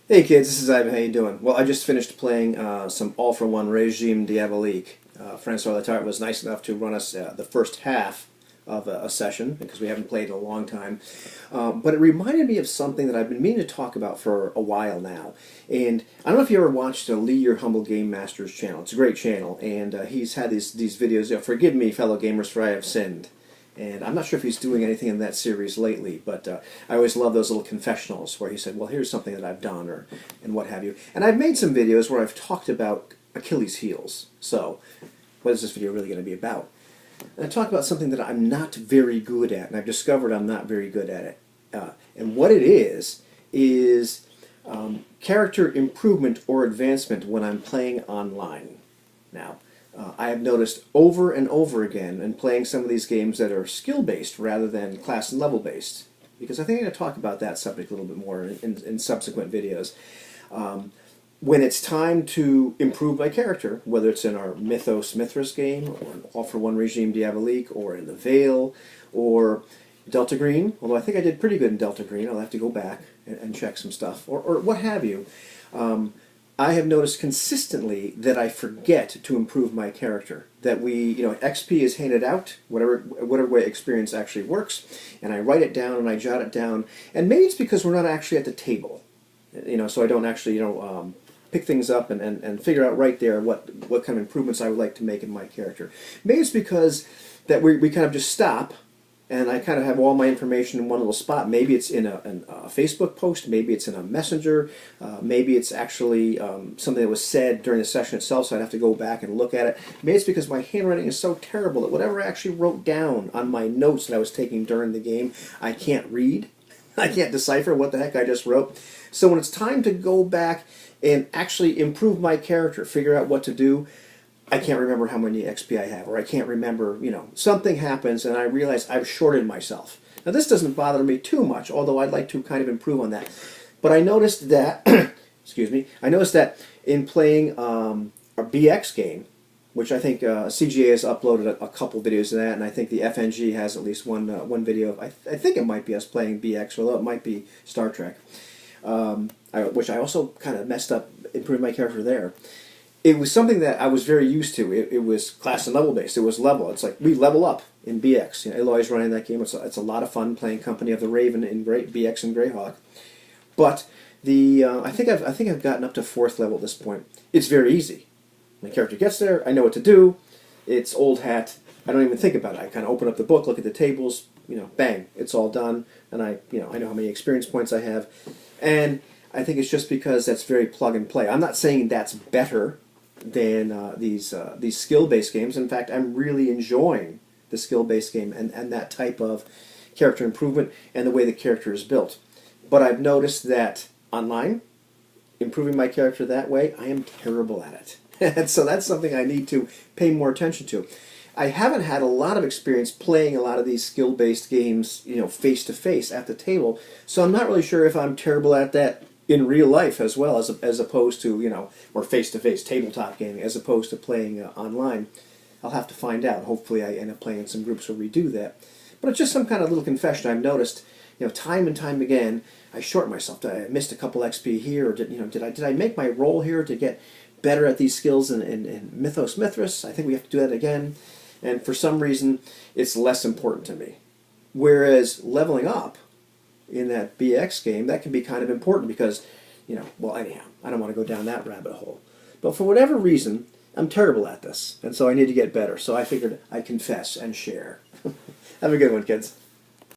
Hey kids, this is Ivan. How you doing? Well, I just finished playing some All-for-One Regime Diabolique. Francois Letarte was nice enough to run us the first half of a session because we haven't played in a long time. But it reminded me of something that I've been meaning to talk about for a while now. And I don't know if you ever watched Lee Your Humble Game Master's channel. It's a great channel, and he's had these videos. Forgive me, fellow gamers, for I have sinned. And I'm not sure if he's doing anything in that series lately, but I always love those little confessionals where he said, well, here's something that I've done, or and what have you. And I've made some videos where I've talked about Achilles' heels. So what is this video really going to be about? And I talk about something that I'm not very good at, and I've discovered I'm not very good at it. And what it is character improvement or advancement when I'm playing online. Now, I have noticed over and over again in playing some of these games that are skill-based rather than class and level-based, because I think I'm going to talk about that subject a little bit more in subsequent videos. When it's time to improve my character, whether it's in our Mythos Mithras game, or an All-for-One Regime Diabolique, or in the Veil, or Delta Green, although I think I did pretty good in Delta Green. I'll have to go back and check some stuff, or what have you. I have noticed consistently that I forget to improve my character. That XP is handed out, whatever way experience actually works, and I write it down and I jot it down. And maybe it's because we're not actually at the table, so I don't actually, pick things up and figure out right there what kind of improvements I would like to make in my character. Maybe it's because that we kind of just stop, and I kind of have all my information in one little spot. Maybe it's in a Facebook post, maybe it's in a messenger, maybe it's actually something that was said during the session itself, so I'd have to go back and look at it. Maybe it's because my handwriting is so terrible that whatever I actually wrote down on my notes that I was taking during the game, I can't read. I can't decipher what the heck I just wrote. So when it's time to go back and actually improve my character, figure out what to do, I can't remember how many XP I have, or I can't remember, something happens and I realize I've shorted myself. Now this doesn't bother me too much, although I'd like to kind of improve on that. But I noticed that, excuse me, I noticed that in playing a BX game, which I think CGA has uploaded a couple videos of that, and I think the FNG has at least one video. I think it might be us playing BX, although it might be Star Trek, which I also kind of messed up, improved my character there. It was something that I was very used to. It was class and level based. It was level. It's like we level up in BX. Eloy's running that game. It's a lot of fun playing Company of the Raven in BX and Greyhawk. But I think I've gotten up to 4th level at this point. It's very easy. My character gets there. I know what to do. It's old hat. I don't even think about it. I kind of open up the book, look at the tables. Bang, it's all done. And I know how many experience points I have. And I think it's just because that's very plug and play. I'm not saying that's better than these skill-based games. In fact, I'm really enjoying the skill-based game and that type of character improvement and the way the character is built. But I've noticed that online, improving my character that way, I am terrible at it. And so that's something I need to pay more attention to. I haven't had a lot of experience playing a lot of these skill-based games, face-to-face at the table, so I'm not really sure if I'm terrible at that in real life as well, as opposed to, or face-to-face tabletop gaming, as opposed to playing online. I'll have to find out. Hopefully I end up playing in some groups where we do that. But it's just some kind of little confession I've noticed, time and time again, I short myself. I missed a couple XP here, or did I make my roll here to get better at these skills in Mythos Mithras? I think we have to do that again. And for some reason, it's less important to me. Whereas leveling up in that BX game, that can be kind of important because, well, anyhow, I don't want to go down that rabbit hole. But for whatever reason, I'm terrible at this, and so I need to get better. So I figured I'd confess and share. Have a good one, kids.